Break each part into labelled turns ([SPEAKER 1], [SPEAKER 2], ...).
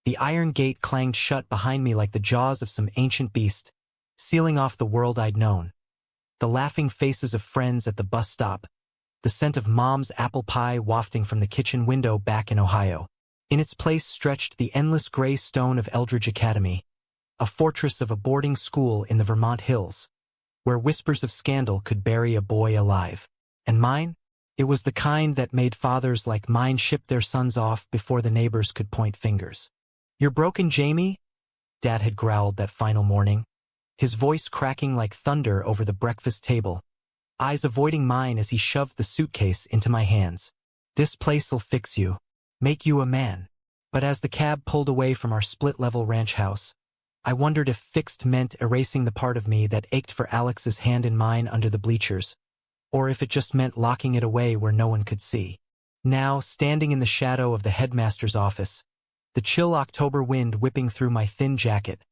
[SPEAKER 1] The iron gate clanged shut behind me like the jaws of some ancient beast, sealing off the world I'd known. The laughing faces of friends at the bus stop, the scent of Mom's apple pie wafting from the kitchen window back in Ohio. In its place stretched the endless gray stone of Eldridge Academy, a fortress of a boarding school in the Vermont hills, where whispers of scandal could bury a boy alive. And mine? It was the kind that made fathers like mine ship their sons off before the neighbors could point fingers. "You're broken, Jamie?" Dad had growled that final morning, his voice cracking like thunder over the breakfast table, eyes avoiding mine as he shoved the suitcase into my hands. "This place'll fix you. Make you a man." But as the cab pulled away from our split-level ranch house, I wondered if fixed meant erasing the part of me that ached for Alex's hand in mine under the bleachers, or if it just meant locking it away where no one could see. Now, standing in the shadow of the headmaster's office, the chill October wind whipping through my thin jacket,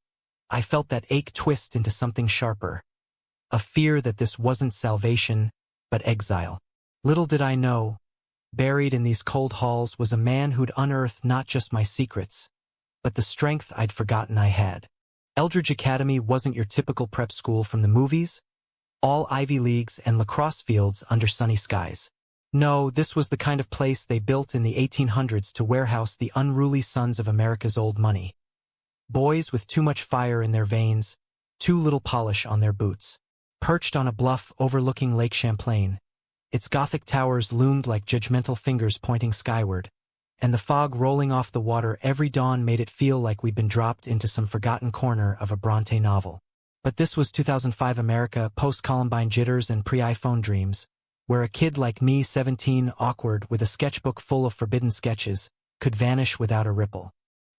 [SPEAKER 1] I felt that ache twist into something sharper, a fear that this wasn't salvation, but exile. Little did I know, buried in these cold halls was a man who'd unearthed not just my secrets, but the strength I'd forgotten I had. Eldridge Academy wasn't your typical prep school from the movies, all Ivy Leagues and lacrosse fields under sunny skies. No, this was the kind of place they built in the 1800s to warehouse the unruly sons of America's old money. Boys with too much fire in their veins, too little polish on their boots. Perched on a bluff overlooking Lake Champlain, its Gothic towers loomed like judgmental fingers pointing skyward, and the fog rolling off the water every dawn made it feel like we'd been dropped into some forgotten corner of a Bronte novel. But this was 2005 America, post-Columbine jitters and pre-iPhone dreams, where a kid like me, 17, awkward with a sketchbook full of forbidden sketches, could vanish without a ripple.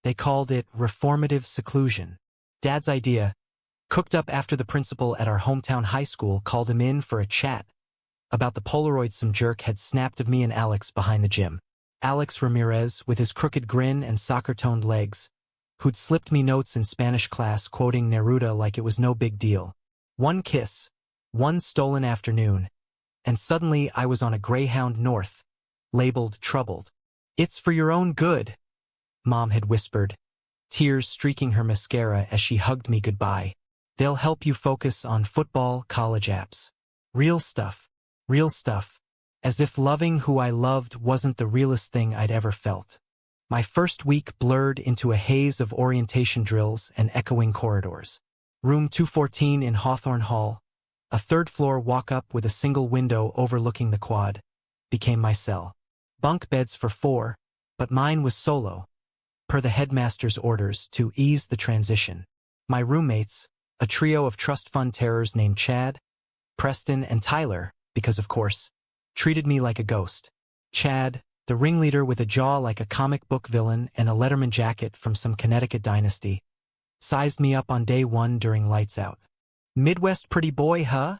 [SPEAKER 1] They called it reformative seclusion. Dad's idea, cooked up after the principal at our hometown high school called him in for a chat about the Polaroid some jerk had snapped of me and Alex behind the gym. Alex Ramirez, with his crooked grin and soccer-toned legs, who'd slipped me notes in Spanish class quoting Neruda like it was no big deal. One kiss, one stolen afternoon, and suddenly I was on a Greyhound North, labeled troubled. "It's for your own good," Mom had whispered, tears streaking her mascara as she hugged me goodbye. "They'll help you focus on football, college apps. Real stuff, real stuff." As if loving who I loved wasn't the realest thing I'd ever felt. My first week blurred into a haze of orientation drills and echoing corridors. Room 214 in Hawthorne Hall, a third-floor walk-up with a single window overlooking the quad, became my cell. Bunk beds for 4, but mine was solo, per the headmaster's orders to ease the transition. My roommates, a trio of trust fund terrors named Chad, Preston, and Tyler, because of course, treated me like a ghost. Chad, the ringleader with a jaw like a comic book villain and a Letterman jacket from some Connecticut dynasty, sized me up on day 1 during lights out. "Midwest pretty boy, huh?"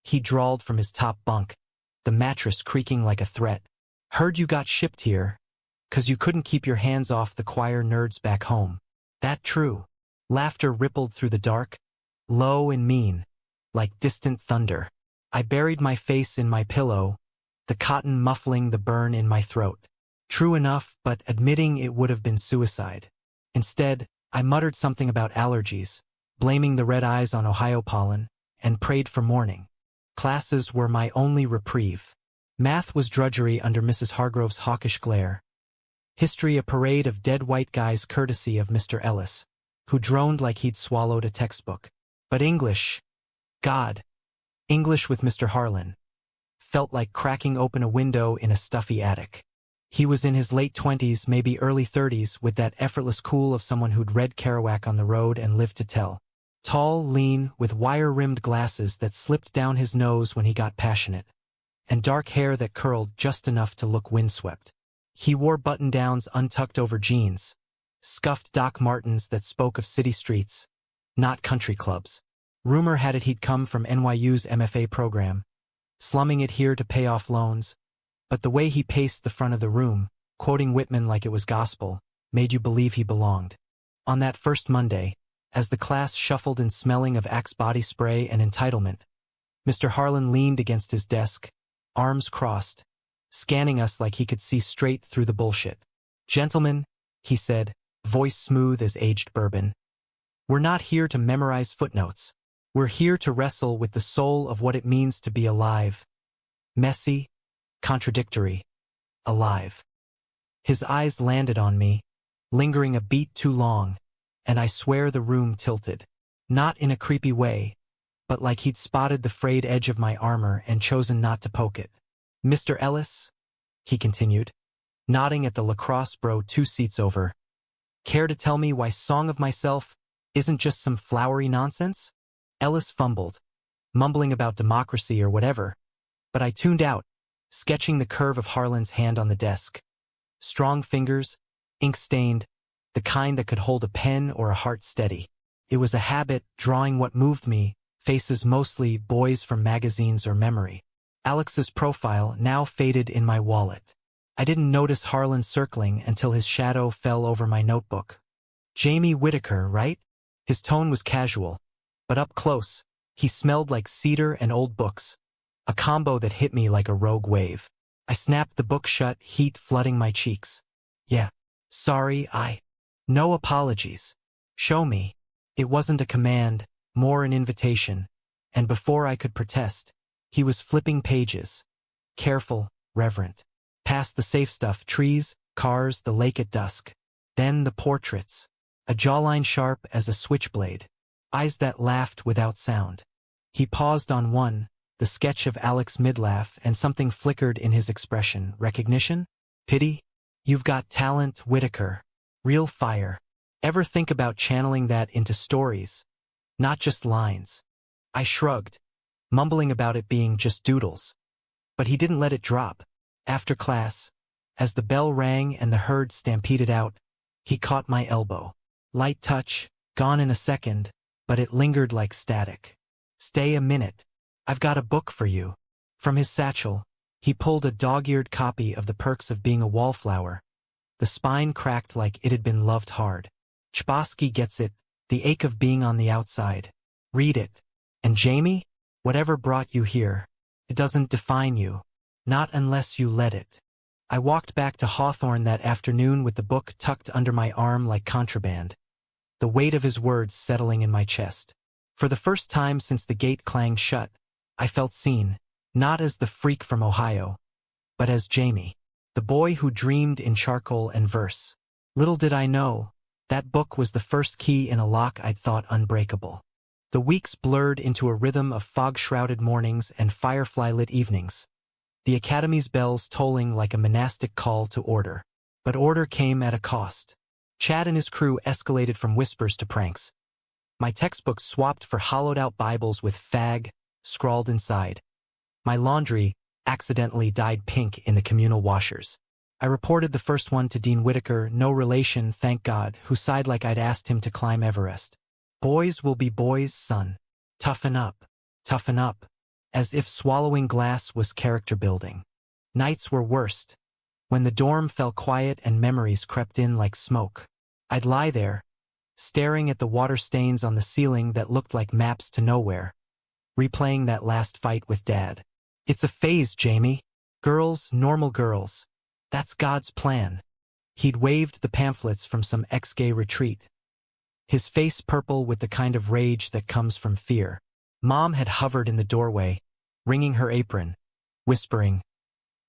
[SPEAKER 1] he drawled from his top bunk, the mattress creaking like a threat. "Heard you got shipped here, 'cause you couldn't keep your hands off the choir nerds back home." That true. Laughter rippled through the dark, low and mean, like distant thunder. I buried my face in my pillow, the cotton muffling the burn in my throat. True enough, but admitting it would have been suicide. Instead, I muttered something about allergies, blaming the red eyes on Ohio pollen, and prayed for morning. Classes were my only reprieve. Math was drudgery under Mrs. Hargrove's hawkish glare. History a parade of dead white guys courtesy of Mr. Ellis, who droned like he'd swallowed a textbook. But English, God, English with Mr. Harlan, felt like cracking open a window in a stuffy attic. He was in his late 20s, maybe early 30s, with that effortless cool of someone who'd read Kerouac on the road and lived to tell. Tall, lean, with wire-rimmed glasses that slipped down his nose when he got passionate, and dark hair that curled just enough to look windswept. He wore button-downs untucked over jeans, scuffed Doc Martens that spoke of city streets, not country clubs. Rumor had it he'd come from NYU's MFA program, slumming it here to pay off loans, but the way he paced the front of the room, quoting Whitman like it was gospel, made you believe he belonged. On that first Monday, as the class shuffled in smelling of Axe body spray and entitlement, Mr. Harlan leaned against his desk, arms crossed, scanning us like he could see straight through the bullshit. "Gentlemen," he said, voice smooth as aged bourbon. "We're not here to memorize footnotes. We're here to wrestle with the soul of what it means to be alive. Messy, contradictory, alive." His eyes landed on me, lingering a beat too long, and I swear the room tilted. Not in a creepy way, but like he'd spotted the frayed edge of my armor and chosen not to poke it. "Mr. Ellis," he continued, nodding at the lacrosse bro 2 seats over, "care to tell me why Song of Myself isn't just some flowery nonsense?" Ellis fumbled, mumbling about democracy or whatever, but I tuned out, sketching the curve of Harlan's hand on the desk. Strong fingers, ink-stained, the kind that could hold a pen or a heart steady. It was a habit, drawing what moved me, faces mostly boys from magazines or memory. Alex's profile now faded in my wallet. I didn't notice Harlan circling until his shadow fell over my notebook. "Jamie Whittaker, right?" His tone was casual, but up close, he smelled like cedar and old books, a combo that hit me like a rogue wave. I snapped the book shut, heat flooding my cheeks. "Yeah. Sorry, No apologies. Show me." It wasn't a command, more an invitation, and before I could protest, he was flipping pages. Careful, reverent. Past the safe stuff, trees, cars, the lake at dusk. Then the portraits. A jawline sharp as a switchblade. Eyes that laughed without sound. He paused on one, the sketch of Alex mid-laugh, and something flickered in his expression. Recognition? Pity? "You've got talent, Whittaker. Real fire. Ever think about channeling that into stories? Not just lines." I shrugged, mumbling about it being just doodles. But he didn't let it drop. After class, as the bell rang and the herd stampeded out, he caught my elbow. Light touch, gone in a second, but it lingered like static. "Stay a minute. I've got a book for you." From his satchel, he pulled a dog-eared copy of The Perks of Being a Wallflower. The spine cracked like it had been loved hard. "Chbosky gets it, the ache of being on the outside. Read it. And Jamie, whatever brought you here, it doesn't define you. Not unless you let it." I walked back to Hawthorne that afternoon with the book tucked under my arm like contraband, the weight of his words settling in my chest. For the first time since the gate clanged shut, I felt seen, not as the freak from Ohio, but as Jamie, the boy who dreamed in charcoal and verse. Little did I know, that book was the first key in a lock I'd thought unbreakable. The weeks blurred into a rhythm of fog-shrouded mornings and firefly-lit evenings, the academy's bells tolling like a monastic call to order. But order came at a cost. Chad and his crew escalated from whispers to pranks. My textbooks swapped for hollowed-out Bibles with "fag" scrawled inside. My laundry accidentally dyed pink in the communal washers. I reported the first one to Dean Whittaker, no relation, thank God, who sighed like I'd asked him to climb Everest. "Boys will be boys, son. Toughen up. Toughen up." As if swallowing glass was character building. Nights were worst, when the dorm fell quiet and memories crept in like smoke. I'd lie there, staring at the water stains on the ceiling that looked like maps to nowhere, replaying that last fight with Dad. "It's a phase, Jamie. Girls, normal girls. That's God's plan." He'd waved the pamphlets from some ex-gay retreat, his face purple with the kind of rage that comes from fear. Mom had hovered in the doorway, wringing her apron, whispering,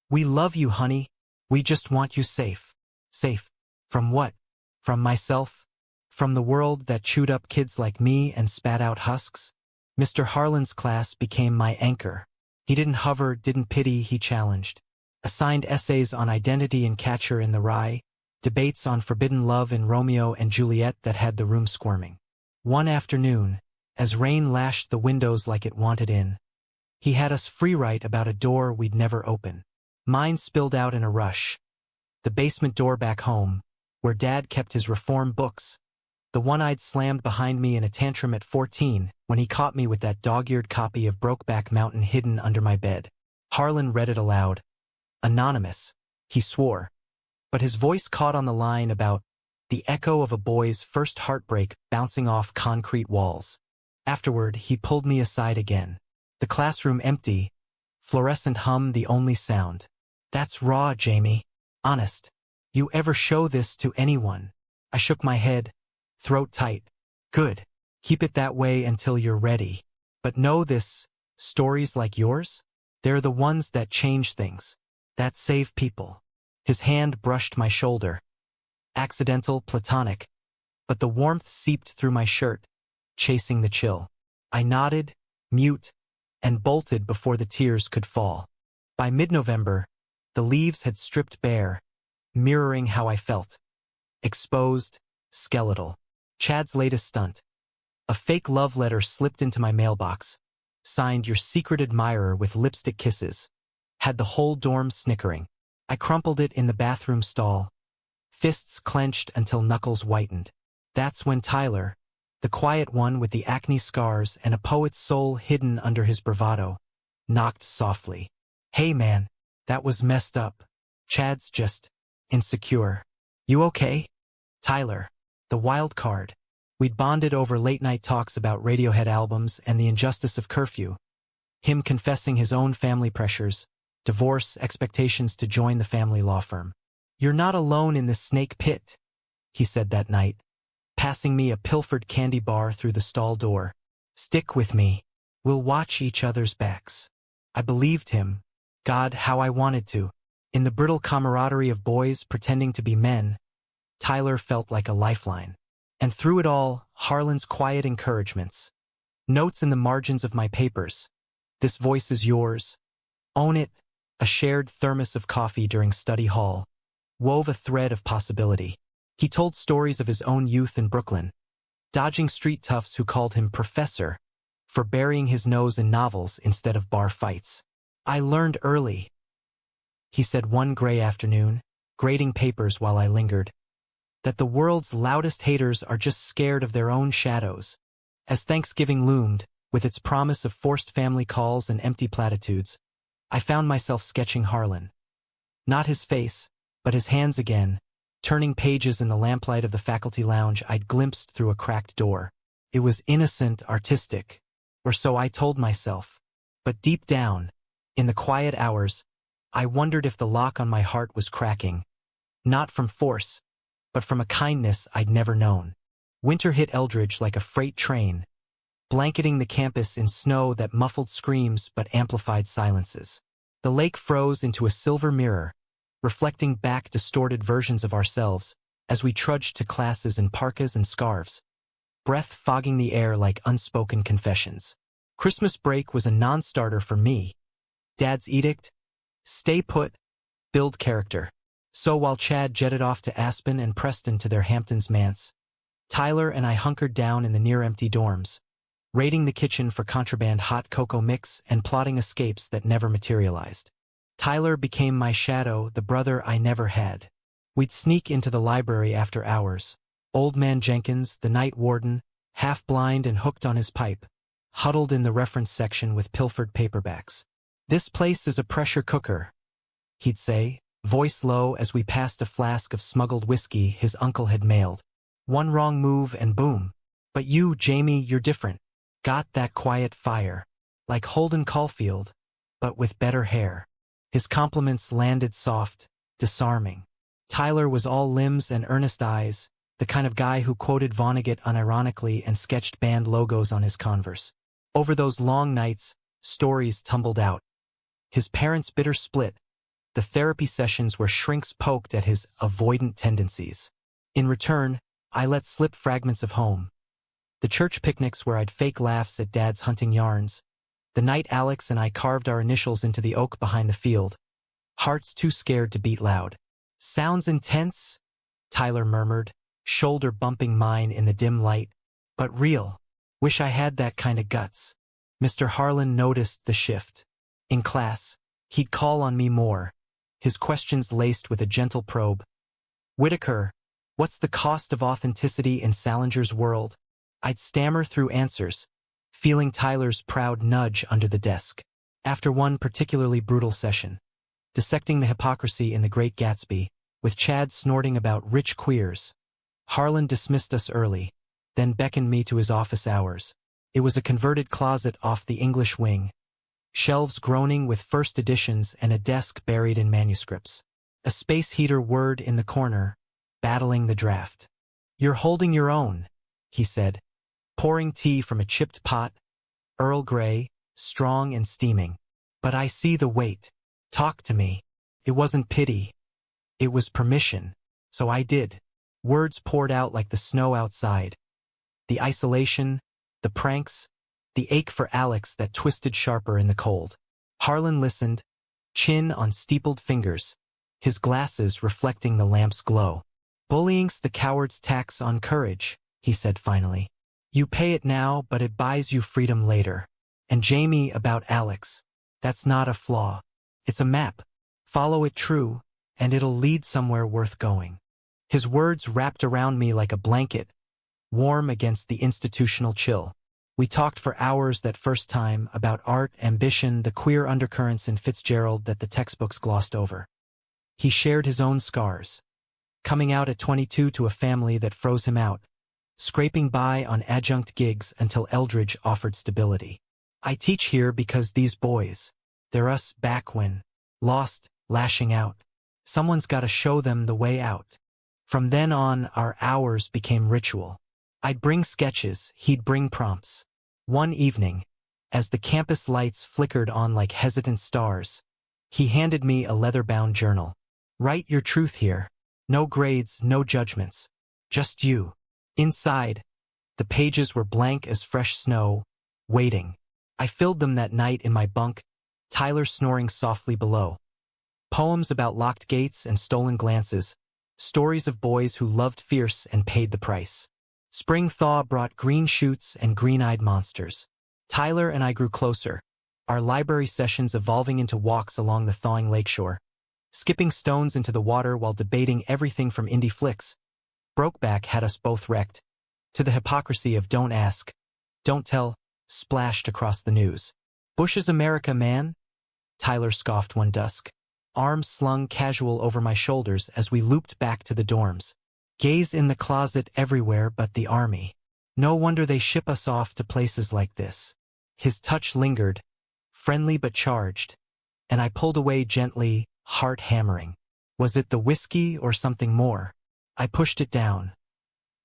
[SPEAKER 1] "We love you, honey. We just want you safe." Safe. From what? From myself? From the world that chewed up kids like me and spat out husks? Mr. Harlan's class became my anchor. He didn't hover, didn't pity, he challenged. Assigned essays on identity and Catcher in the Rye, debates on forbidden love in Romeo and Juliet that had the room squirming. One afternoon, as rain lashed the windows like it wanted in, he had us free-write about a door we'd never open. Mine spilled out in a rush. The basement door back home, where Dad kept his reform books. The one I'd slammed behind me in a tantrum at 14 when he caught me with that dog-eared copy of Brokeback Mountain hidden under my bed. Harlan read it aloud. Anonymous, he swore. But his voice caught on the line about the echo of a boy's first heartbreak bouncing off concrete walls. Afterward, he pulled me aside again. The classroom empty, fluorescent hum the only sound. "That's raw, Jamie. Honest. You ever show this to anyone?" I shook my head, throat tight. Good. Keep it that way until you're ready. But know this, stories like yours? They're the ones that change things, that save people. His hand brushed my shoulder. Accidental, platonic. But the warmth seeped through my shirt, chasing the chill. I nodded, mute, and bolted before the tears could fall. By mid-November, the leaves had stripped bare, mirroring how I felt. Exposed, skeletal. Chad's latest stunt. A fake love letter slipped into my mailbox, signed your secret admirer with lipstick kisses. Had the whole dorm snickering. I crumpled it in the bathroom stall, fists clenched until knuckles whitened. That's when Tyler, the quiet one with the acne scars and a poet's soul hidden under his bravado, knocked softly. Hey man, that was messed up. Chad's just insecure. You okay? Tyler, the wild card. We'd bonded over late-night talks about Radiohead albums and the injustice of curfew. Him confessing his own family pressures, divorce, expectations to join the family law firm. You're not alone in this snake pit, he said that night, passing me a pilfered candy bar through the stall door. Stick with me. We'll watch each other's backs. I believed him. God, how I wanted to. In the brittle camaraderie of boys pretending to be men, Tyler felt like a lifeline. And through it all, Harlan's quiet encouragements. Notes in the margins of my papers. This voice is yours. Own it. A shared thermos of coffee during study hall wove a thread of possibility. He told stories of his own youth in Brooklyn, dodging street toughs who called him professor for burying his nose in novels instead of bar fights. I learned early, he said one gray afternoon, grading papers while I lingered, that the world's loudest haters are just scared of their own shadows. As Thanksgiving loomed, with its promise of forced family calls and empty platitudes, I found myself sketching Harlan. Not his face, but his hands again, turning pages in the lamplight of the faculty lounge I'd glimpsed through a cracked door. It was innocent, artistic, or so I told myself. But deep down, in the quiet hours, I wondered if the lock on my heart was cracking. Not from force, but from a kindness I'd never known. Winter hit Eldridge like a freight train, blanketing the campus in snow that muffled screams but amplified silences. The lake froze into a silver mirror, reflecting back distorted versions of ourselves as we trudged to classes in parkas and scarves, breath fogging the air like unspoken confessions. Christmas break was a non-starter for me. Dad's edict? Stay put, build character. So while Chad jetted off to Aspen and Preston to their Hamptons manse, Tyler and I hunkered down in the near-empty dorms, raiding the kitchen for contraband hot cocoa mix and plotting escapes that never materialized. Tyler became my shadow, the brother I never had. We'd sneak into the library after hours. Old Man Jenkins, the night warden, half-blind and hooked on his pipe, huddled in the reference section with pilfered paperbacks. This place is a pressure cooker, he'd say, voice low as we passed a flask of smuggled whiskey his uncle had mailed. One wrong move and boom. But you, Jamie, you're different. Got that quiet fire. Like Holden Caulfield, but with better hair. His compliments landed soft, disarming. Tyler was all limbs and earnest eyes, the kind of guy who quoted Vonnegut unironically and sketched band logos on his Converse. Over those long nights, stories tumbled out. His parents' bitter split, the therapy sessions where shrinks poked at his avoidant tendencies. In return, I let slip fragments of home. The church picnics where I'd fake laughs at Dad's hunting yarns. The night Alex and I carved our initials into the oak behind the field. Hearts too scared to beat loud. Sounds intense, Tyler murmured, shoulder bumping mine in the dim light. But real. Wish I had that kind of guts. Mr. Harlan noticed the shift. In class, he'd call on me more, his questions laced with a gentle probe. Whitaker, what's the cost of authenticity in Salinger's world? I'd stammer through answers, feeling Tyler's proud nudge under the desk. After one particularly brutal session, dissecting the hypocrisy in The Great Gatsby, with Chad snorting about rich queers, Harlan dismissed us early, then beckoned me to his office hours. It was a converted closet off the English wing, shelves groaning with first editions and a desk buried in manuscripts. A space heater whirred in the corner, battling the draft. You're holding your own, he said, pouring tea from a chipped pot, Earl Grey, strong and steaming. But I see the weight. Talk to me. It wasn't pity. It was permission. So I did. Words poured out like the snow outside. The isolation, the pranks, the ache for Alex that twisted sharper in the cold. Harlan listened, chin on steepled fingers, his glasses reflecting the lamp's glow. Bullying's the coward's tax on courage, he said finally. You pay it now, but it buys you freedom later. And Jamie, about Alex. That's not a flaw. It's a map. Follow it true, and it'll lead somewhere worth going. His words wrapped around me like a blanket, warm against the institutional chill. We talked for hours that first time about art, ambition, the queer undercurrents in Fitzgerald that the textbooks glossed over. He shared his own scars. Coming out at 22 to a family that froze him out, scraping by on adjunct gigs until Eldridge offered stability. I teach here because these boys, they're us back when, lost, lashing out. Someone's got to show them the way out. From then on, our hours became ritual. I'd bring sketches, he'd bring prompts. One evening, as the campus lights flickered on like hesitant stars, he handed me a leather-bound journal. Write your truth here. No grades, no judgments. Just you. Inside, the pages were blank as fresh snow, waiting. I filled them that night in my bunk, Tyler snoring softly below. Poems about locked gates and stolen glances, stories of boys who loved fierce and paid the price. Spring thaw brought green shoots and green-eyed monsters. Tyler and I grew closer, our library sessions evolving into walks along the thawing lakeshore, skipping stones into the water while debating everything from indie flicks. Brokeback had us both wrecked, to the hypocrisy of don't ask, don't tell, splashed across the news. Bush's America, man? Tyler scoffed one dusk, arms slung casual over my shoulders as we looped back to the dorms. Gays in the closet everywhere but the army. No wonder they ship us off to places like this. His touch lingered, friendly but charged, and I pulled away gently, heart hammering. Was it the whiskey or something more? I pushed it down.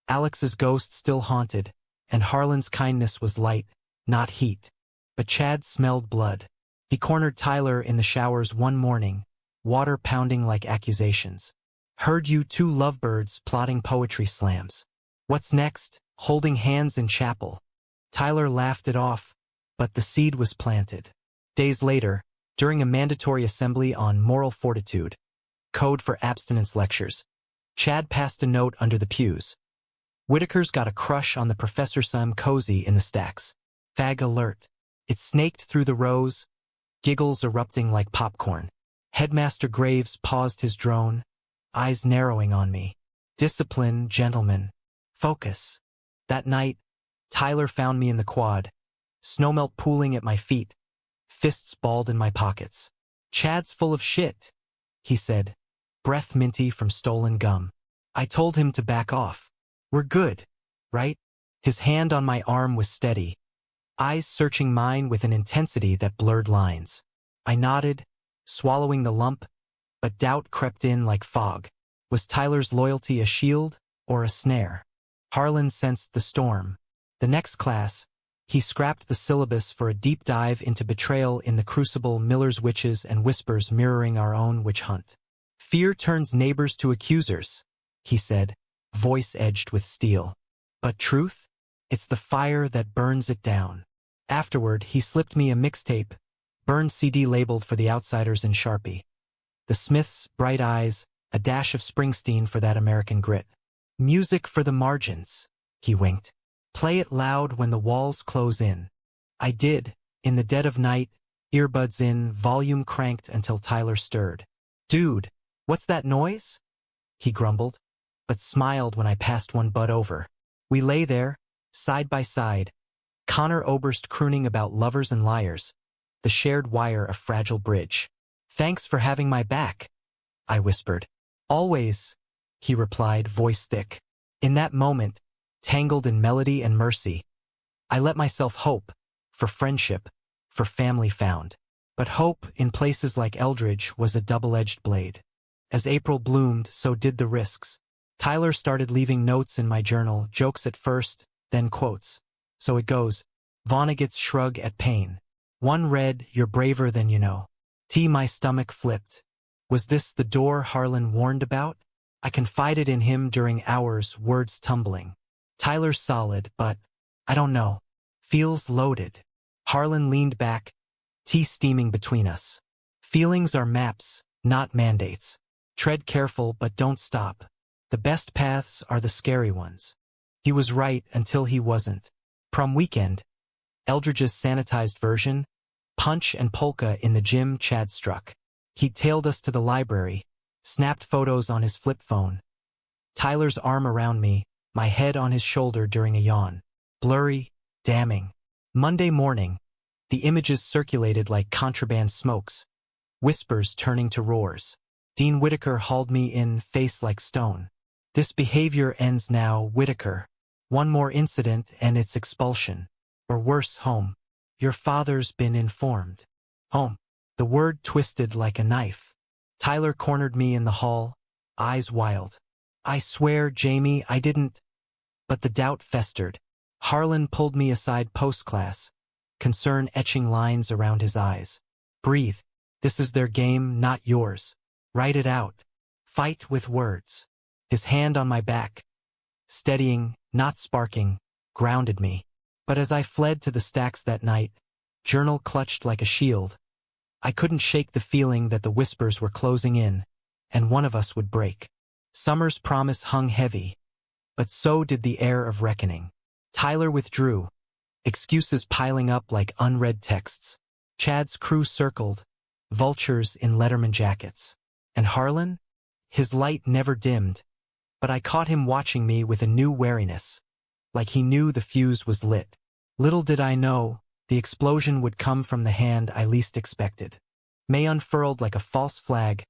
[SPEAKER 1] Alex's ghost still haunted, and Harlan's kindness was light, not heat. But Chad smelled blood. He cornered Tyler in the showers one morning, water pounding like accusations. Heard you two lovebirds plotting poetry slams. What's next? Holding hands in chapel. Tyler laughed it off, but the seed was planted. Days later, during a mandatory assembly on moral fortitude, code for abstinence lectures, Chad passed a note under the pews. Whitaker's got a crush on the Professor Sam cozy in the stacks. Fag alert. It snaked through the rows, giggles erupting like popcorn. Headmaster Graves paused his drone, eyes narrowing on me. Discipline, gentlemen. Focus. That night, Tyler found me in the quad, snowmelt pooling at my feet, fists balled in my pockets. Chad's full of shit, he said, breath minty from stolen gum. I told him to back off. We're good, right? His hand on my arm was steady, eyes searching mine with an intensity that blurred lines. I nodded, swallowing the lump, but doubt crept in like fog. Was Tyler's loyalty a shield or a snare? Harlan sensed the storm. The next class, he scrapped the syllabus for a deep dive into betrayal in the crucible, Miller's witches and whispers mirroring our own witch hunt. Fear turns neighbors to accusers, he said, voice edged with steel. But truth? It's the fire that burns it down. Afterward, he slipped me a mixtape, burned CD labeled for the outsiders in Sharpie. The Smiths, Bright Eyes, a dash of Springsteen for that American grit. Music for the margins, he winked. Play it loud when the walls close in. I did, in the dead of night, earbuds in, volume cranked until Tyler stirred. Dude, what's that noise? He grumbled, but smiled when I passed one bud over. We lay there, side by side, Connor Oberst crooning about lovers and liars, the shared wire a fragile bridge. Thanks for having my back, I whispered. Always, he replied, voice thick. In that moment, tangled in melody and mercy, I let myself hope, for friendship, for family found. But hope, in places like Eldridge, was a double-edged blade. As April bloomed, so did the risks. Tyler started leaving notes in my journal, jokes at first, then quotes. So it goes. Vonnegut's shrug at pain. One read, "You're braver than you know." My stomach flipped. Was this the door Harlan warned about? I confided in him during hours, words tumbling. Tyler's solid, but, I don't know. Feels loaded. Harlan leaned back, tea steaming between us. Feelings are maps, not mandates. Tread careful but don't stop. The best paths are the scary ones. He was right until he wasn't. Prom weekend. Eldridge's sanitized version. Punch and polka in the gym Chad struck. He tailed us to the library, snapped photos on his flip phone. Tyler's arm around me, my head on his shoulder during a yawn. Blurry, damning. Monday morning. The images circulated like contraband smokes. Whispers turning to roars. Dean Whitaker hauled me in, face like stone. This behavior ends now, Whitaker. One more incident and it's expulsion. Or worse, home. Your father's been informed. Home. The word twisted like a knife. Tyler cornered me in the hall, eyes wild. I swear, Jamie, I didn't. But the doubt festered. Harlan pulled me aside post-class, concern etching lines around his eyes. Breathe. This is their game, not yours. Write it out. Fight with words. His hand on my back, steadying, not sparking, grounded me. But as I fled to the stacks that night, journal clutched like a shield. I couldn't shake the feeling that the whispers were closing in, and one of us would break. Summer's promise hung heavy, but so did the air of reckoning. Tyler withdrew, excuses piling up like unread texts. Chad's crew circled, vultures in Letterman jackets. And Harlan? His light never dimmed, but I caught him watching me with a new wariness, like he knew the fuse was lit. Little did I know, the explosion would come from the hand I least expected. May unfurled like a false flag,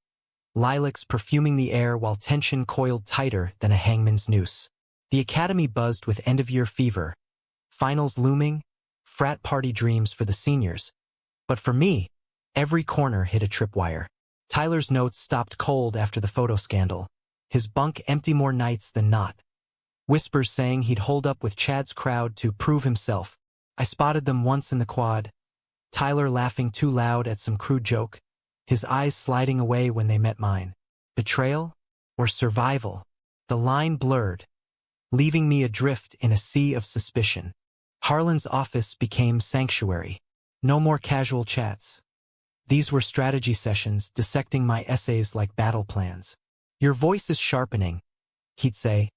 [SPEAKER 1] lilacs perfuming the air while tension coiled tighter than a hangman's noose. The academy buzzed with end-of-year fever, finals looming, frat party dreams for the seniors. But for me, every corner hit a tripwire. Tyler's notes stopped cold after the photo scandal, his bunk empty more nights than not. Whispers saying he'd hold up with Chad's crowd to prove himself. I spotted them once in the quad, Tyler laughing too loud at some crude joke, his eyes sliding away when they met mine. Betrayal or survival? The line blurred, leaving me adrift in a sea of suspicion. Harlan's office became sanctuary. No more casual chats. These were strategy sessions, dissecting my essays like battle plans. Your voice is sharpening, he'd say,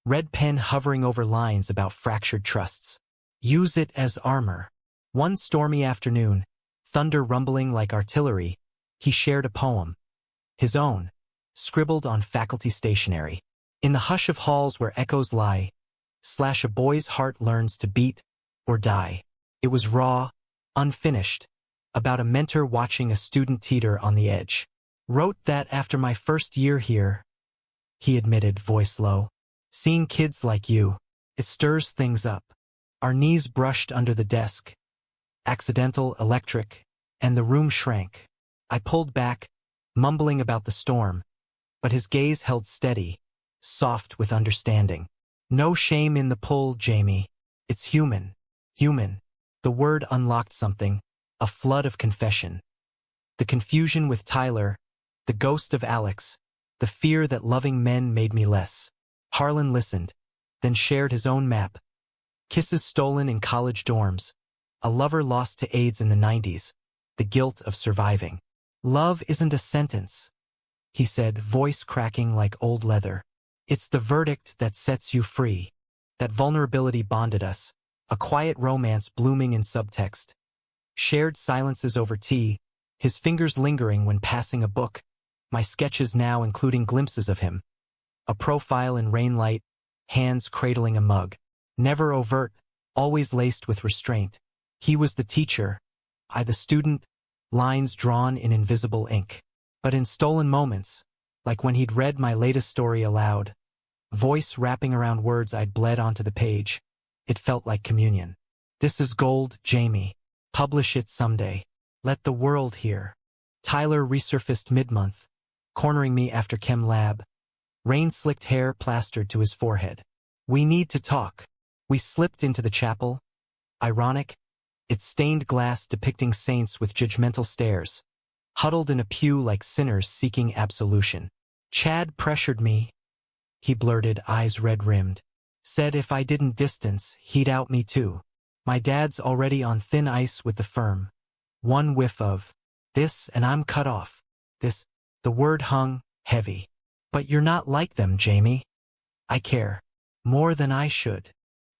[SPEAKER 1] red pen hovering over lines about fractured trusts. Use it as armor. One stormy afternoon, thunder rumbling like artillery, he shared a poem. His own, scribbled on faculty stationery. In the hush of halls where echoes lie, / a boy's heart learns to beat or die. It was raw, unfinished, about a mentor watching a student teeter on the edge. Wrote that after my first year here, he admitted, voice low. Seeing kids like you, it stirs things up. Our knees brushed under the desk. Accidental, electric, and the room shrank. I pulled back, mumbling about the storm, but his gaze held steady, soft with understanding. No shame in the pull, Jamie. It's human. Human. The word unlocked something, a flood of confession. The confusion with Tyler, the ghost of Alex, the fear that loving men made me less. Harlan listened, then shared his own map. Kisses stolen in college dorms, a lover lost to AIDS in the 90s, the guilt of surviving. Love isn't a sentence, he said, voice cracking like old leather. It's the verdict that sets you free. That vulnerability bonded us, a quiet romance blooming in subtext. Shared silences over tea, his fingers lingering when passing a book, my sketches now including glimpses of him. A profile in rainlight, hands cradling a mug. Never overt, always laced with restraint. He was the teacher, I the student, lines drawn in invisible ink. But in stolen moments, like when he'd read my latest story aloud, voice wrapping around words I'd bled onto the page, it felt like communion. This is gold, Jamie. Publish it someday. Let the world hear. Tyler resurfaced mid-month, cornering me after chem lab. rain-slicked hair plastered to his forehead. We need to talk. We slipped into the chapel. Ironic, its stained glass depicting saints with judgmental stares, huddled in a pew like sinners seeking absolution. Chad pressured me, he blurted, eyes red-rimmed. Said if I didn't distance, he'd out me too. My dad's already on thin ice with the firm. One whiff of this and I'm cut off. This, the word hung heavy. But you're not like them, Jamie. I care. More than I should.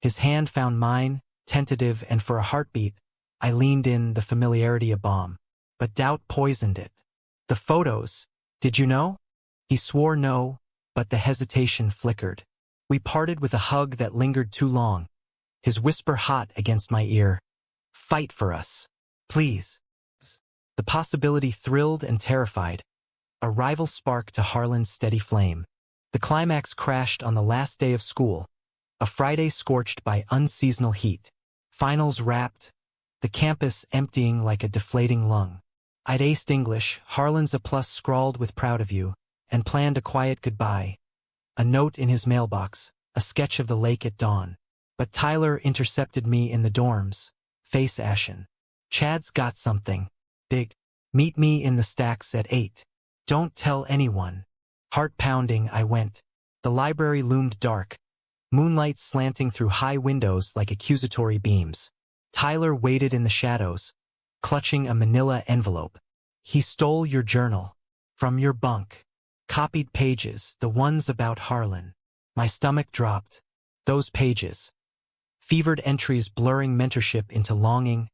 [SPEAKER 1] His hand found mine, tentative, and for a heartbeat, I leaned in, the familiarity a bomb. But doubt poisoned it. The photos, did you know? He swore no, but the hesitation flickered. We parted with a hug that lingered too long, his whisper hot against my ear. Fight for us. Please. The possibility thrilled and terrified, a rival spark to Harlan's steady flame. The climax crashed on the last day of school, a Friday scorched by unseasonal heat. Finals wrapped, the campus emptying like a deflating lung. I'd aced English, Harlan's A+ scrawled with proud of you, and planned a quiet goodbye. A note in his mailbox, a sketch of the lake at dawn. But Tyler intercepted me in the dorms, face ashen. Chad's got something big. Meet me in the stacks at 8. Don't tell anyone. Heart pounding, I went. The library loomed dark, moonlight slanting through high windows like accusatory beams. Tyler waited in the shadows, clutching a manila envelope. He stole your journal. From your bunk. Copied pages, the ones about Harlan. My stomach dropped. Those pages. Fevered entries blurring mentorship into longing.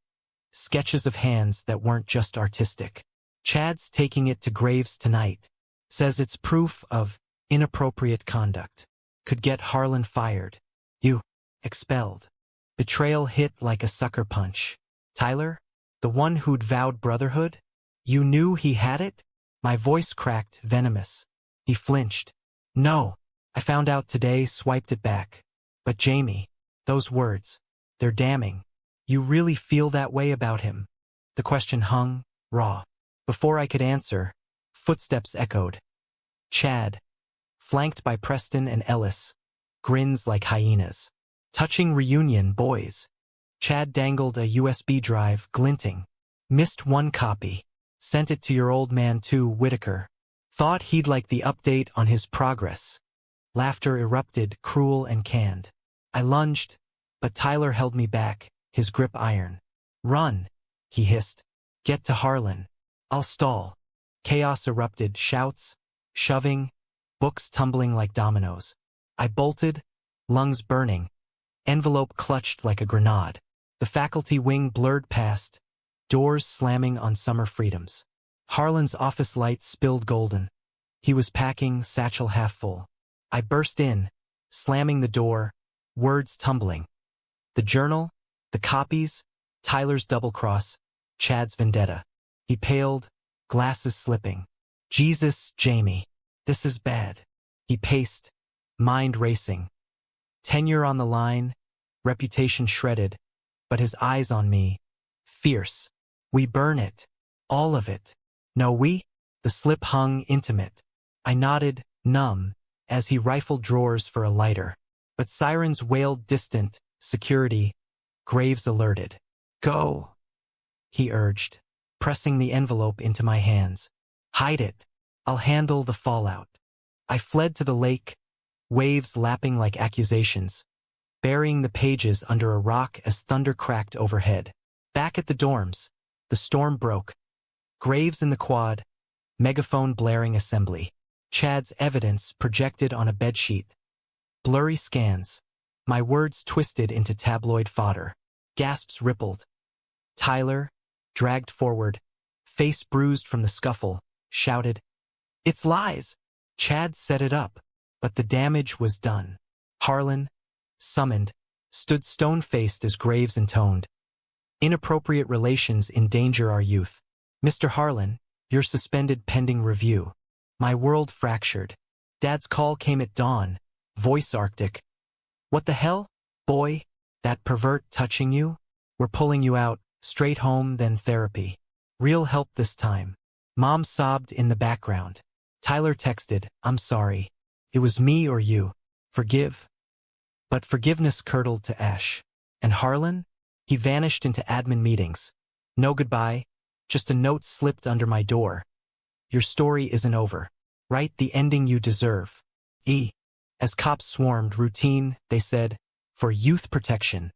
[SPEAKER 1] Sketches of hands that weren't just artistic. Chad's taking it to Graves tonight. Says it's proof of inappropriate conduct. Could get Harlan fired. You. Expelled. Betrayal hit like a sucker punch. Tyler? The one who'd vowed brotherhood? You knew he had it? My voice cracked, venomous. He flinched. No. I found out today, swiped it back. But Jamie, those words, they're damning. You really feel that way about him? The question hung, raw. Before I could answer, footsteps echoed. Chad, flanked by Preston and Ellis, grins like hyenas. Touching reunion, boys. Chad dangled a USB drive, glinting. Missed one copy. Sent it to your old man too, Whitaker. Thought he'd like the update on his progress. Laughter erupted, cruel and canned. I lunged, but Tyler held me back, his grip iron. Run, he hissed. Get to Harlan. I'll stall. Chaos erupted, shouts, shoving, books tumbling like dominoes. I bolted, lungs burning, envelope clutched like a grenade. The faculty wing blurred past, doors slamming on summer freedoms. Harlan's office light spilled golden. He was packing, satchel half full. I burst in, slamming the door, words tumbling. The journal, the copies, Tyler's double cross, Chad's vendetta. He paled, glasses slipping. Jesus, Jamie, this is bad. He paced, mind racing. Tenure on the line, reputation shredded, but his eyes on me, fierce. We burn it. All of it. No, we? The slip hung intimate. I nodded, numb, as he rifled drawers for a lighter. But sirens wailed distant, security, Graves alerted. Go, he urged, pressing the envelope into my hands. Hide it. I'll handle the fallout. I fled to the lake, waves lapping like accusations, burying the pages under a rock as thunder cracked overhead. Back at the dorms, the storm broke. Graves in the quad, megaphone blaring assembly. Chad's evidence projected on a bedsheet. Blurry scans. My words twisted into tabloid fodder. Gasps rippled. Tyler, dragged forward, face bruised from the scuffle, shouted, It's lies! Chad set it up, but the damage was done. Harlan, summoned, stood stone-faced as Graves intoned. Inappropriate relations endanger our youth. Mr. Harlan, you're suspended pending review. My world fractured. Dad's call came at dawn, voice arctic. What the hell, boy? That pervert touching you? We're pulling you out, straight home then therapy. Real help this time. Mom sobbed in the background. Tyler texted, I'm sorry. It was me or you. Forgive. But forgiveness curdled to ash. And Harlan? He vanished into admin meetings. No goodbye, just a note slipped under my door. Your story isn't over. Write the ending you deserve. As cops swarmed, routine, they said, for youth protection.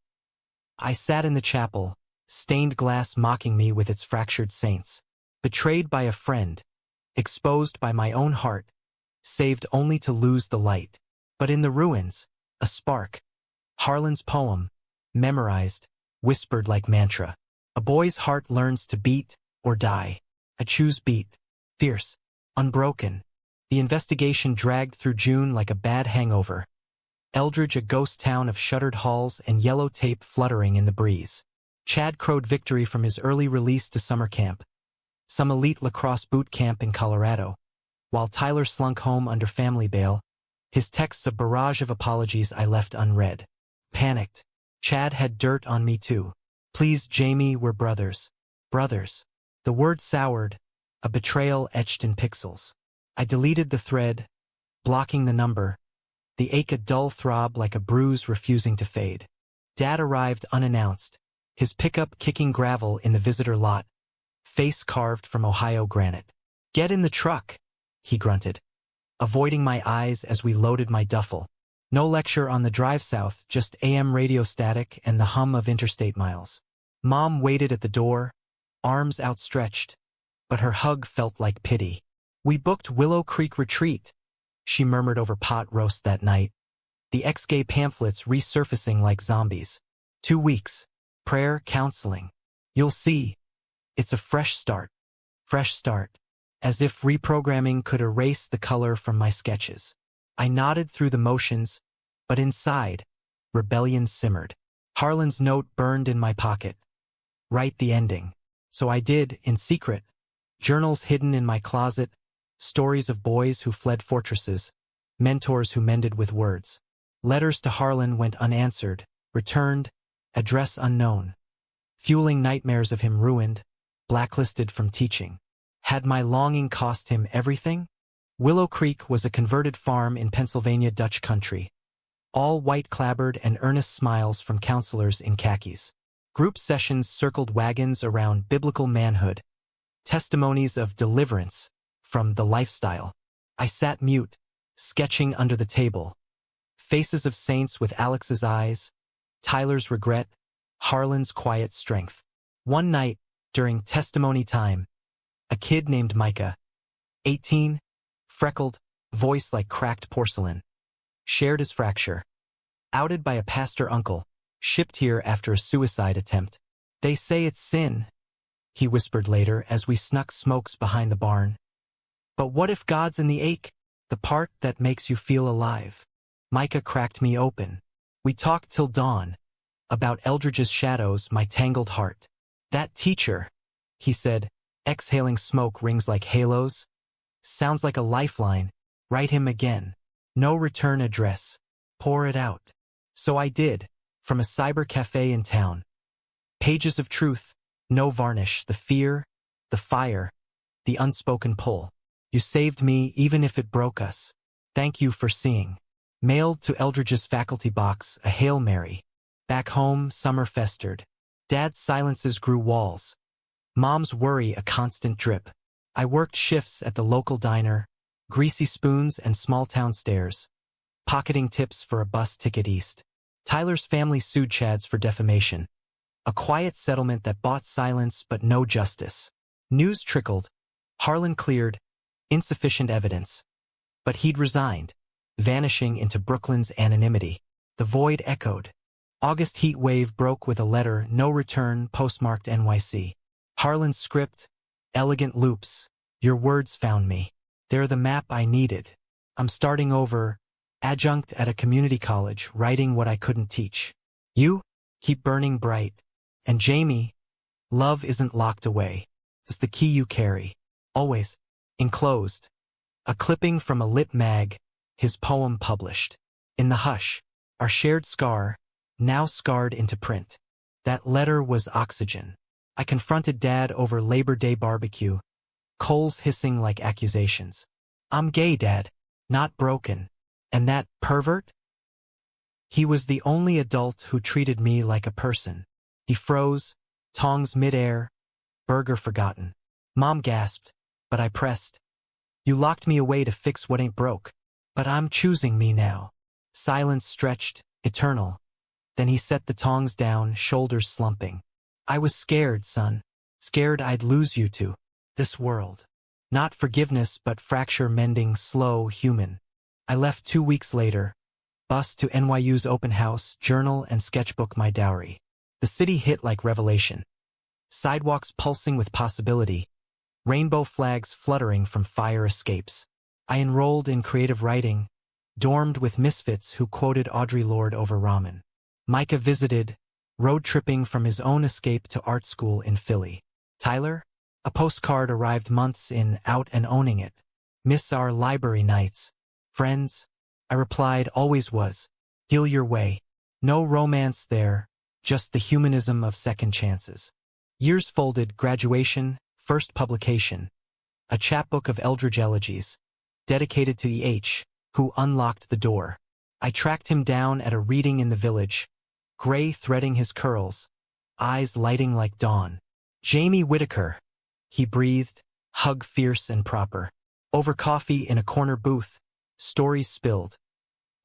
[SPEAKER 1] I sat in the chapel, stained glass mocking me with its fractured saints. Betrayed by a friend, exposed by my own heart, saved only to lose the light. But in the ruins, a spark. Harlan's poem, memorized, whispered like mantra. A boy's heart learns to beat or die. I choose beat. Fierce. Unbroken. The investigation dragged through June like a bad hangover. Eldridge a ghost town of shuttered halls and yellow tape fluttering in the breeze. Chad crowed victory from his early release to summer camp. Some elite lacrosse boot camp in Colorado. While Tyler slunk home under family bail, his texts a barrage of apologies I left unread. Panicked. Chad had dirt on me too. Please Jamie, we're brothers. Brothers. The word soured, a betrayal etched in pixels. I deleted the thread, blocking the number. The ache a dull throb like a bruise refusing to fade. Dad arrived unannounced, his pickup kicking gravel in the visitor lot, face carved from Ohio granite. Get in the truck, he grunted, avoiding my eyes as we loaded my duffel. No lecture on the drive south, just AM radio static and the hum of interstate miles. Mom waited at the door, arms outstretched, but her hug felt like pity. We booked Willow Creek Retreat, she murmured over pot roast that night. The ex-gay pamphlets resurfacing like zombies. 2 weeks. Prayer, counseling. You'll see. It's a fresh start. Fresh start. As if reprogramming could erase the color from my sketches. I nodded through the motions, but inside, rebellion simmered. Harlan's note burned in my pocket. Write the ending. So I did, in secret. Journals hidden in my closet, stories of boys who fled fortresses, mentors who mended with words. Letters to Harlan went unanswered, returned, address unknown. Fueling nightmares of him ruined, blacklisted from teaching. Had my longing cost him everything? Willow Creek was a converted farm in Pennsylvania Dutch country. All white-clabbered and earnest smiles from counselors in khakis. Group sessions circled wagons around biblical manhood. Testimonies of deliverance from the lifestyle. I sat mute, sketching under the table. Faces of saints with Alex's eyes, Tyler's regret, Harlan's quiet strength. One night, during testimony time, a kid named Micah, 18, freckled, voice like cracked porcelain, shared his fracture. Outed by a pastor uncle, shipped here after a suicide attempt. They say it's sin, he whispered later as we snuck smokes behind the barn. But what if God's in the ache, the part that makes you feel alive? Micah cracked me open. We talked till dawn, about Eldridge's shadows, my tangled heart. That teacher, he said, exhaling smoke rings like halos. Sounds like a lifeline. Write him again. No return address. Pour it out. So I did, from a cyber cafe in town. Pages of truth, no varnish, the fear, the fire, the unspoken pull. You saved me even if it broke us. Thank you for seeing. Mailed to Eldridge's faculty box, a Hail Mary. Back home, summer festered. Dad's silences grew walls. Mom's worry a constant drip. I worked shifts at the local diner, greasy spoons and small-town stares, pocketing tips for a bus ticket east. Tyler's family sued Chad's for defamation. A quiet settlement that bought silence but no justice. News trickled. Harlan cleared. Insufficient evidence. But he'd resigned, vanishing into Brooklyn's anonymity. The void echoed. August heat wave broke with a letter, no return, postmarked NYC. Harlan's script, elegant loops. Your words found me. They're the map I needed. I'm starting over, adjunct at a community college, writing what I couldn't teach. You, keep burning bright. And Jamie, love isn't locked away. It's the key you carry. Always. Enclosed. A clipping from a lit mag, his poem published. In the hush, our shared scar, now scarred into print. That letter was oxygen. I confronted Dad over Labor Day barbecue, coals hissing like accusations. I'm gay, Dad. Not broken. And that pervert? He was the only adult who treated me like a person. He froze, tongs midair, burger forgotten. Mom gasped, but I pressed. You locked me away to fix what ain't broke. But I'm choosing me now. Silence stretched, eternal. Then he set the tongs down, shoulders slumping. I was scared, son. Scared I'd lose you to this world. Not forgiveness, but fracture mending, slow, human. I left 2 weeks later. Bus to NYU's open house, journal and sketchbook my dowry. The city hit like revelation. Sidewalks pulsing with possibility. Rainbow flags fluttering from fire escapes. I enrolled in creative writing, dormed with misfits who quoted Audre Lorde over ramen. Micah visited, road-tripping from his own escape to art school in Philly. Tyler? A postcard arrived months in, out and owning it. Miss our library nights. Friends? I replied, always was. Deal your way. No romance there, just the humanism of second chances. Years folded, graduation, first publication. A chapbook of Eldridge elegies, dedicated to E.H., who unlocked the door. I tracked him down at a reading in the village, gray threading his curls, eyes lighting like dawn. Jamie Whitaker, he breathed, hug fierce and proper. Over coffee in a corner booth, stories spilled.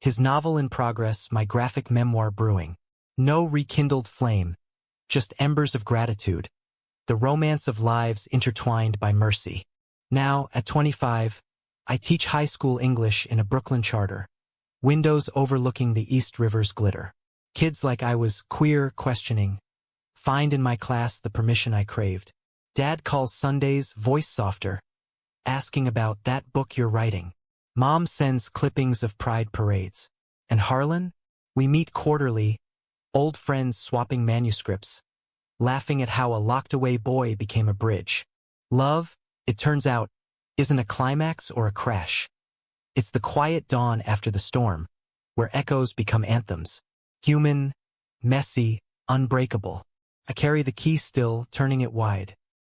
[SPEAKER 1] His novel in progress, my graphic memoir brewing. No rekindled flame, just embers of gratitude. The romance of lives intertwined by mercy. Now, at 25, I teach high school English in a Brooklyn charter. Windows overlooking the East River's glitter. Kids like I was, queer, questioning. Find in my class the permission I craved. Dad calls Sundays, voice softer, asking about that book you're writing. Mom sends clippings of pride parades. And Harlan? We meet quarterly, old friends swapping manuscripts, laughing at how a locked-away boy became a bridge. Love, it turns out, isn't a climax or a crash. It's the quiet dawn after the storm, where echoes become anthems. Human, messy, unbreakable. I carry the key still, turning it wide.